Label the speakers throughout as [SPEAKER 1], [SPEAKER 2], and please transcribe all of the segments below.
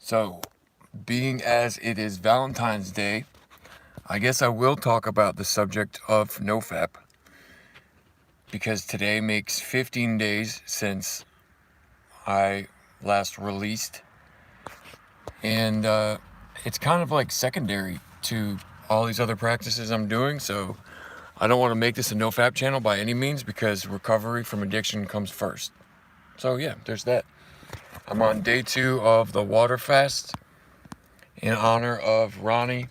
[SPEAKER 1] So, being as it is Valentine's Day, I guess I will talk about the subject of NoFap, because today makes 15 days since I last released, and it's kind of like secondary to all these other practices I'm doing, so I don't want to make this a NoFap channel by any means, because recovery from addiction comes first. So yeah, there's that. I'm on day 2 of the water fast in honor of Ronnie,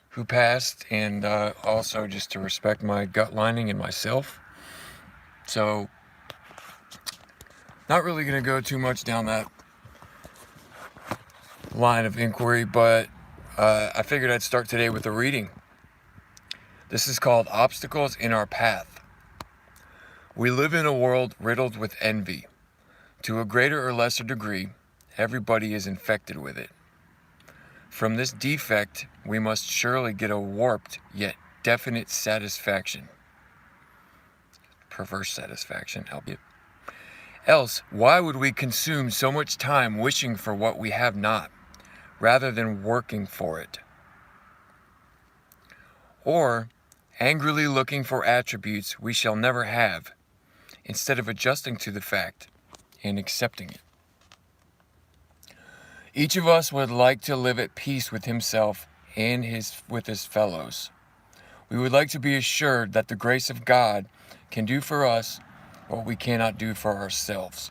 [SPEAKER 1] who passed, and also just to respect my gut lining and myself. So, not really going to go too much down that line of inquiry, but I figured I'd start today with a reading. This is called Obstacles in Our Path. We live in a world riddled with envy. To a greater or lesser degree, everybody is infected with it. From this defect, we must surely get a warped yet definite satisfaction. Perverse satisfaction, albeit. Else, why would we consume so much time wishing for what we have not, rather than working for it? Or angrily looking for attributes we shall never have, instead of adjusting to the fact and accepting it? Each of us would like to live at peace with himself and with his fellows. We would like to be assured that the grace of God can do for us what we cannot do for ourselves.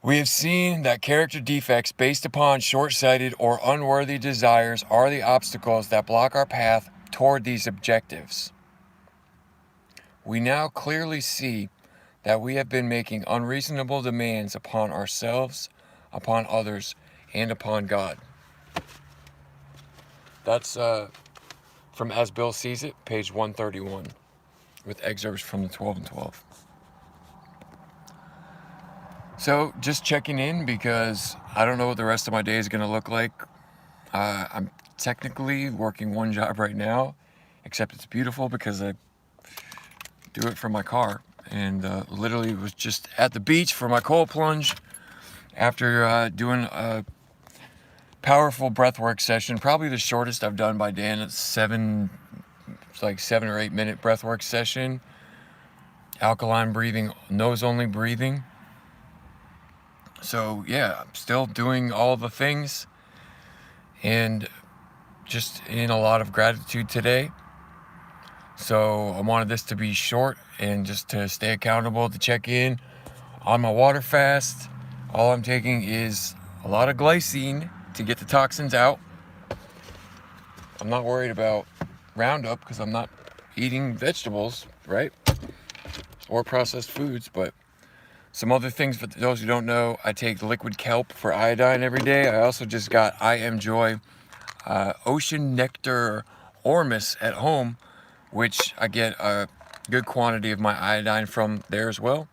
[SPEAKER 1] We have seen that character defects based upon short-sighted or unworthy desires are the obstacles that block our path toward these objectives. We now clearly see that we have been making unreasonable demands upon ourselves, upon others, and upon God. That's from As Bill Sees It, page 131, with excerpts from the 12 and 12. So, just checking in, because I don't know what the rest of my day is going to look like. I'm technically working one job right now, except it's beautiful because I do it from my car. And literally was just at the beach for my cold plunge after doing a powerful breathwork session, probably the shortest I've done by Dan. It's 7 or 8 minute breathwork session. Alkaline breathing, nose only breathing. So yeah, I'm still doing all the things, and just in a lot of gratitude today. So I wanted this to be short and just to stay accountable, to check in on my water fast. All I'm taking is a lot of glycine to get the toxins out. I'm not worried about Roundup because I'm not eating vegetables, right? Or processed foods, but some other things for those who don't know, I take liquid kelp for iodine every day. I also just got I Am Joy Ocean Nectar Ormus at home, which I get a good quantity of my iodine from there as well.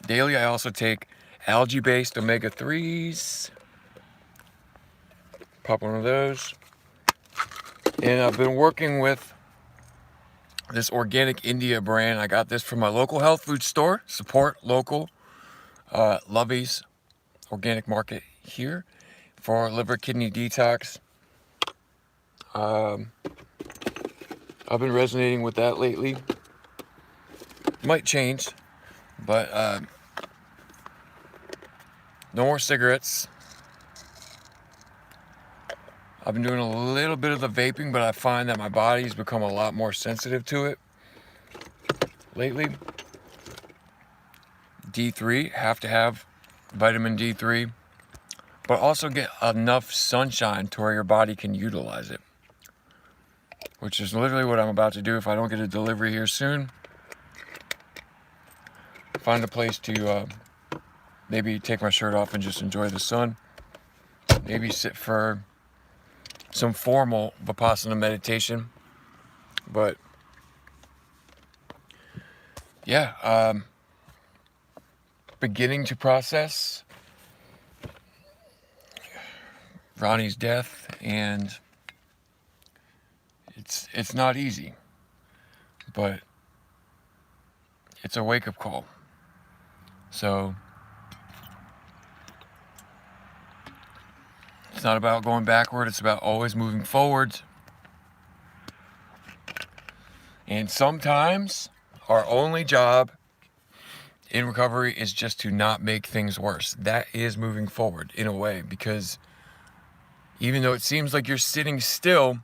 [SPEAKER 1] Daily, I also take algae-based omega-3s. Pop one of those. And I've been working with this Organic India brand. I got this from my local health food store. Support local. Lovey's Organic Market here for liver kidney detox. I've been resonating with that lately. Might change, but no more cigarettes. I've been doing a little bit of the vaping, but I find that my body's become a lot more sensitive to it lately. D3, have to have vitamin D3, but also get enough sunshine to where your body can utilize it, which is literally what I'm about to do if I don't get a delivery here soon. Find a place to maybe take my shirt off and just enjoy the sun. Maybe sit for some formal Vipassana meditation. But yeah, beginning to process Ronnie's death, and it's not easy, but it's a wake-up call. So It's not about going backward. It's about always moving forward. And sometimes our only job in recovery is just to not make things worse. That is moving forward in a way, because even though it seems like you're sitting still,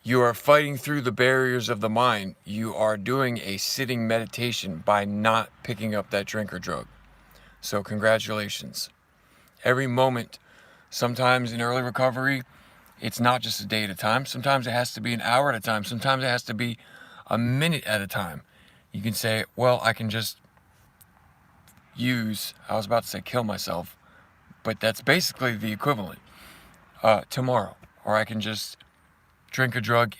[SPEAKER 1] you are fighting through the barriers of the mind. You are doing a sitting meditation by not picking up that drink or drug. So congratulations. Every moment, sometimes in early recovery, it's not just a day at a time. Sometimes it has to be an hour at a time. Sometimes it has to be a minute at a time. You can say, well, I can just I was about to say kill myself, but that's basically the equivalent, tomorrow. Or I can just drink a drug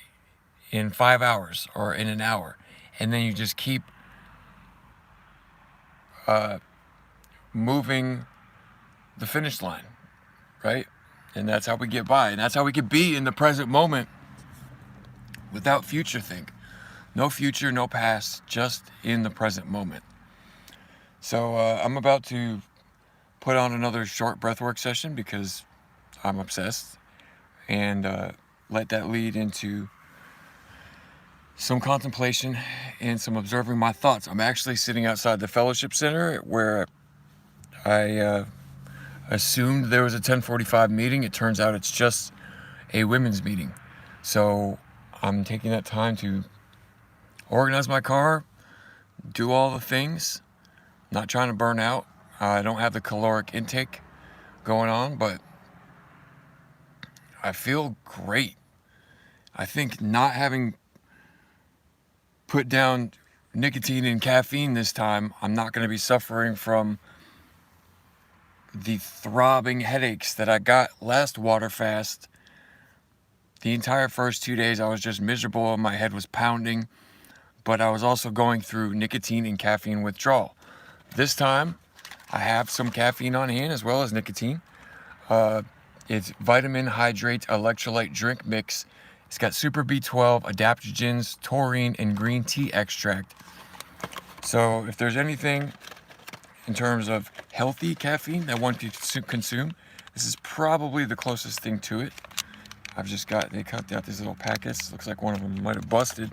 [SPEAKER 1] in 5 hours or in an hour. And then you just keep moving the finish line, right? And that's how we get by. And that's how we could be in the present moment without future think. No future, no past, just in the present moment. So I'm about to put on another short breathwork session because I'm obsessed, and let that lead into some contemplation and some observing my thoughts. I'm actually sitting outside the fellowship center where I assumed there was a 10:45 meeting. It turns out it's just a women's meeting. So I'm taking that time to organize my car, do all the things, not trying to burn out. I don't have the caloric intake going on, but I feel great. I think not having put down nicotine and caffeine this time, I'm not going to be suffering from the throbbing headaches that I got last water fast. The entire first 2 days I was just miserable and my head was pounding, but I was also going through nicotine and caffeine withdrawal. This time I have some caffeine on hand as well as nicotine. It's vitamin, hydrate, electrolyte drink mix. It's got super B12, adaptogens, taurine, and green tea extract. So if there's anything in terms of healthy caffeine that one could consume, this is probably the closest thing to it. They cut out these little packets. Looks like one of them might have busted.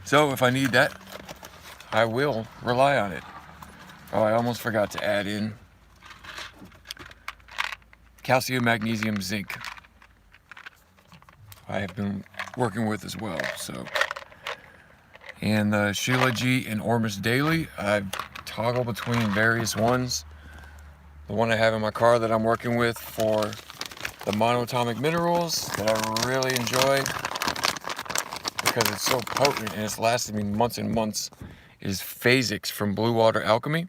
[SPEAKER 1] So if I need that, I will rely on it. Oh, I almost forgot to add in calcium, magnesium, zinc. I have been working with as well. So, and the Sheila G and Ormus Daily, I toggle between various ones. The one I have in my car that I'm working with for the monoatomic minerals that I really enjoy because it's so potent and it's lasted me months and months is Phasix from Blue Water Alchemy.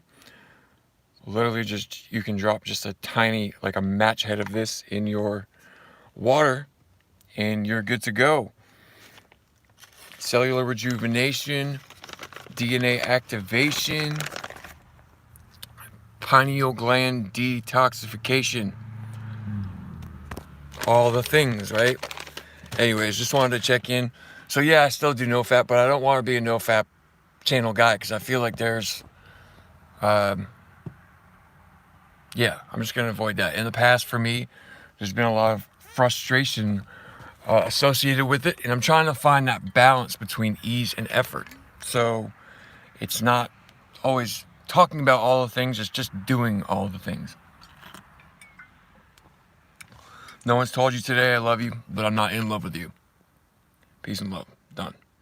[SPEAKER 1] Literally just, you can drop just a tiny, like a match head of this in your water and you're good to go. Cellular rejuvenation, DNA activation, pineal gland detoxification. All the things, right? Anyways, just wanted to check in. So yeah, I still do no fap, but I don't want to be a no fap channel guy because I feel like there's I'm just going to avoid that. In the past, for me, there's been a lot of frustration associated with it, and I'm trying to find that balance between ease and effort. So it's not always talking about all the things, it's just doing all the things. No one's told you today I love you, but I'm not in love with you. Peace and love. Done.